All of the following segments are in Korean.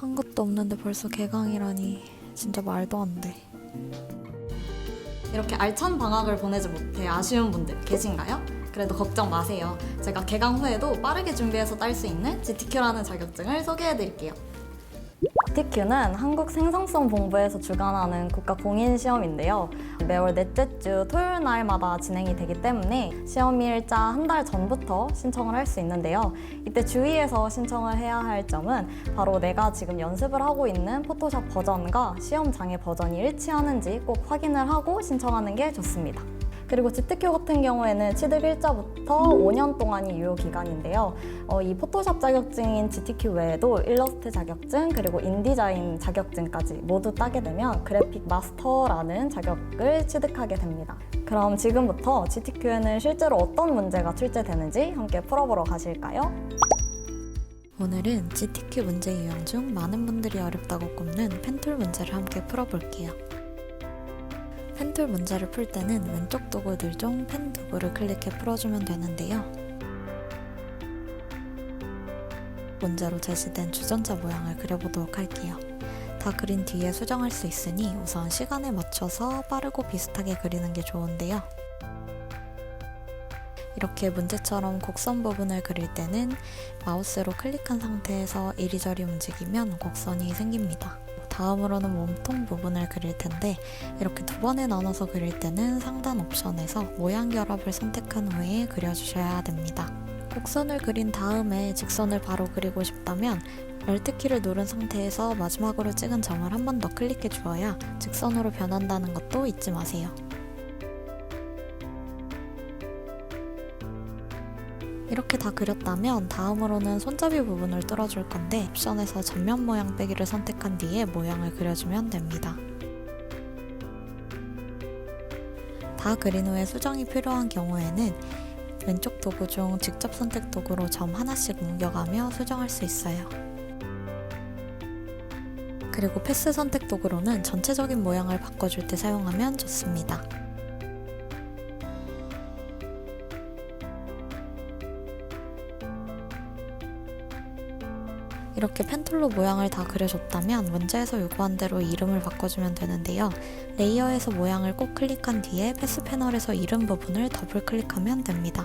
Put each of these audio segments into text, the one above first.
한 것도 없는데 벌써 개강이라니 진짜 말도 안 돼. 이렇게 알찬 방학을 보내지 못해 아쉬운 분들 계신가요? 그래도 걱정 마세요. 제가 개강 후에도 빠르게 준비해서 딸 수 있는 GTQ라는 자격증을 소개해드릴게요. GTQ는 한국 생산성 본부에서 주관하는 국가 공인 시험인데요. 매월 넷째 주 토요일 날마다 진행이 되기 때문에 시험일자 한 달 전부터 신청을 할 수 있는데요. 이때 주의해서 신청을 해야 할 점은 바로 내가 지금 연습을 하고 있는 포토샵 버전과 시험 장애 버전이 일치하는지 꼭 확인을 하고 신청하는 게 좋습니다. 그리고 GTQ 같은 경우에는 취득 일자부터 5년 동안이 유효 기간인데요. 이 포토샵 자격증인 GTQ 외에도 일러스트 자격증 그리고 인디자인 자격증까지 모두 따게 되면 그래픽 마스터라는 자격을 취득하게 됩니다. 그럼 지금부터 GTQ에는 실제로 어떤 문제가 출제되는지 함께 풀어보러 가실까요? 오늘은 GTQ 문제 유형 중 많은 분들이 어렵다고 꼽는 펜툴 문제를 함께 풀어볼게요. 펜툴 문제를 풀 때는 왼쪽 도구 늘 중 펜 도구를 클릭해 풀어주면 되는데요. 문제로 제시된 주전자 모양을 그려보도록 할게요. 다 그린 뒤에 수정할 수 있으니 우선 시간에 맞춰서 빠르고 비슷하게 그리는 게 좋은데요. 이렇게 문제처럼 곡선 부분을 그릴 때는 마우스로 클릭한 상태에서 이리저리 움직이면 곡선이 생깁니다. 다음으로는 몸통 부분을 그릴 텐데 이렇게 두 번에 나눠서 그릴 때는 상단 옵션에서 모양 결합을 선택한 후에 그려주셔야 됩니다. 곡선을 그린 다음에 직선을 바로 그리고 싶다면 Alt키를 누른 상태에서 마지막으로 찍은 점을 한 번 더 클릭해 주어야 직선으로 변한다는 것도 잊지 마세요. 이렇게 다 그렸다면 다음으로는 손잡이 부분을 뚫어줄 건데 옵션에서 전면 모양 빼기를 선택한 뒤에 모양을 그려주면 됩니다. 다 그린 후에 수정이 필요한 경우에는 왼쪽 도구 중 직접 선택 도구로 점 하나씩 옮겨가며 수정할 수 있어요. 그리고 패스 선택 도구로는 전체적인 모양을 바꿔줄 때 사용하면 좋습니다. 이렇게 펜툴로 모양을 다 그려줬다면 문제에서 요구한 대로 이름을 바꿔주면 되는데요. 레이어에서 모양을 꼭 클릭한 뒤에 패스 패널에서 이름 부분을 더블 클릭하면 됩니다.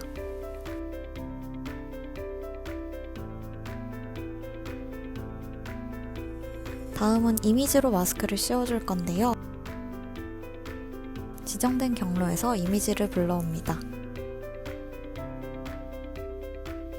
다음은 이미지로 마스크를 씌워줄 건데요. 지정된 경로에서 이미지를 불러옵니다.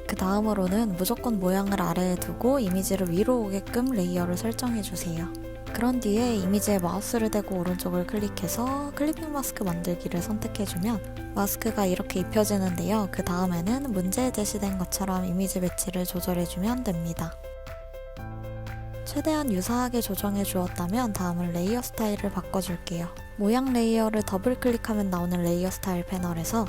그 다음으로는 무조건 모양을 아래에 두고 이미지를 위로 오게끔 레이어를 설정해주세요. 그런 뒤에 이미지에 마우스를 대고 오른쪽을 클릭해서 클리핑 마스크 만들기를 선택해주면 마스크가 이렇게 입혀지는데요. 그 다음에는 문제에 제시된 것처럼 이미지 배치를 조절해주면 됩니다. 최대한 유사하게 조정해 주었다면 다음은 레이어 스타일을 바꿔줄게요. 모양 레이어를 더블 클릭하면 나오는 레이어 스타일 패널에서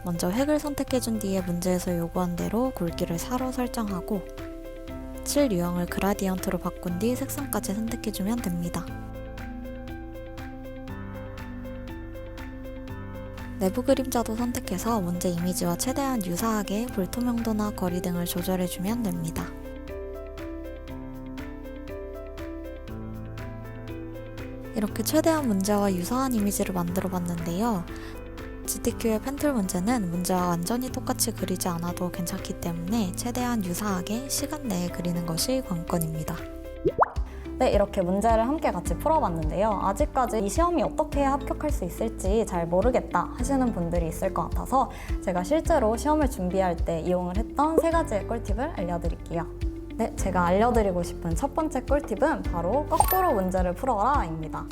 먼저 획을 선택해준 뒤에 문제에서 요구한 대로 굵기를 4로 설정하고 칠 유형을 그라디언트로 바꾼 뒤 색상까지 선택해주면 됩니다. 내부 그림자도 선택해서 문제 이미지와 최대한 유사하게 불투명도나 거리 등을 조절해주면 됩니다. 이렇게 최대한 문제와 유사한 이미지를 만들어 봤는데요. GTQ의 펜툴 문제는 문제와 완전히 똑같이 그리지 않아도 괜찮기 때문에 최대한 유사하게 시간 내에 그리는 것이 관건입니다. 네, 이렇게 문제를 함께 같이 풀어봤는데요. 아직까지 이 시험이 어떻게 합격할 수 있을지 잘 모르겠다 하시는 분들이 있을 것 같아서 제가 실제로 시험을 준비할 때 이용을 했던 3가지의 꿀팁을 알려드릴게요. 네, 제가 알려드리고 싶은 첫 번째 꿀팁은 바로 거꾸로 문제를 풀어라 입니다.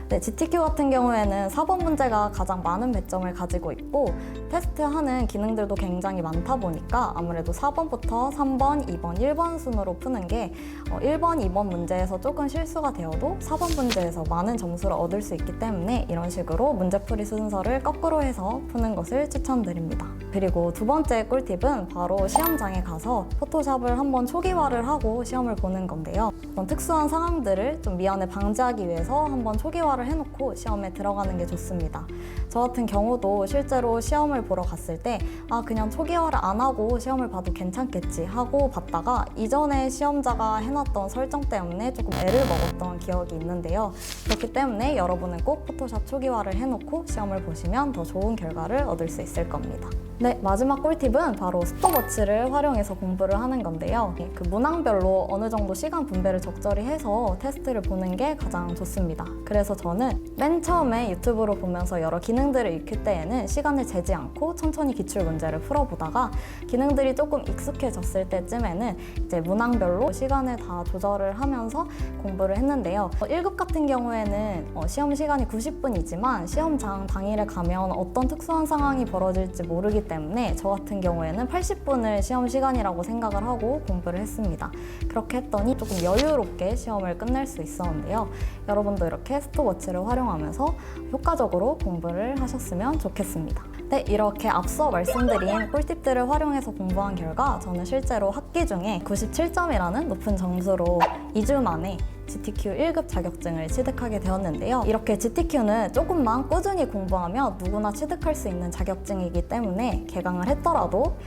네, GTQ 같은 경우에는 4번 문제가 가장 많은 배점을 가지고 있고 테스트하는 기능들도 굉장히 많다 보니까 아무래도 4번부터 3번, 2번, 1번 순으로 푸는 게 1번, 2번 문제에서 조금 실수가 되어도 4번 문제에서 많은 점수를 얻을 수 있기 때문에 이런 식으로 문제풀이 순서를 거꾸로 해서 푸는 것을 추천드립니다. 그리고 두 번째 꿀팁은 바로 시험장에 가서 포토샵을 한번 초기화를 하고 시험을 보는 건데요. 그런 특수한 상황들을 좀 미연에 방지하기 위해서 한번 초기화 초기화를 해놓고 시험에 들어가는 게 좋습니다. 저 같은 경우도 실제로 시험을 보러 갔을 때 그냥 초기화를 안 하고 시험을 봐도 괜찮겠지 하고 봤다가 이전에 시험자가 해놨던 설정 때문에 조금 애를 먹었던 기억이 있는데요. 그렇기 때문에 여러분은 꼭 포토샵 초기화를 해놓고 시험을 보시면 더 좋은 결과를 얻을 수 있을 겁니다. 네, 마지막 꿀팁은 바로 스톱워치를 활용해서 공부를 하는 건데요. 그 문항별로 어느 정도 시간 분배를 적절히 해서 테스트를 보는 게 가장 좋습니다. 그래서 저는 맨 처음에 유튜브로 보면서 여러 기능들을 익힐 때에는 시간을 재지 않고 천천히 기출 문제를 풀어보다가 기능들이 조금 익숙해졌을 때쯤에는 이제 문항별로 시간을 다 조절을 하면서 공부를 했는데요. 1급 같은 경우에는 시험 시간이 90분이지만 시험장 당일에 가면 어떤 특수한 상황이 벌어질지 모르기 때문에 저 같은 경우에는 80분을 시험 시간이라고 생각을 하고 공부를 했습니다. 그렇게 했더니 조금 여유롭게 시험을 끝낼 수 있었는데요. 여러분도 이렇게 스톱워치를 활용하면서 효과적으로 공부를 하셨으면 좋겠습니다. 네, 이렇게 앞서 말씀드린 꿀팁들을 활용해서 공부한 결과 저는 실제로 학기 중에 97점이라는 높은 점수로 2주 만에 GTQ 1급 자격증을 취득하게 되었는데요. 이렇게 GTQ는 조금만 꾸준히 공부하면 누구나 취득할 수 있는 자격증이기 때문에 개강을 했더라도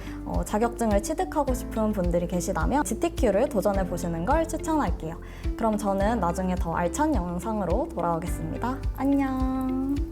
자격증을 취득하고 싶은 분들이 계시다면 GTQ를 도전해 보시는 걸 추천할게요. 그럼 저는 나중에 더 알찬 영상으로 돌아오겠습니다. 안녕.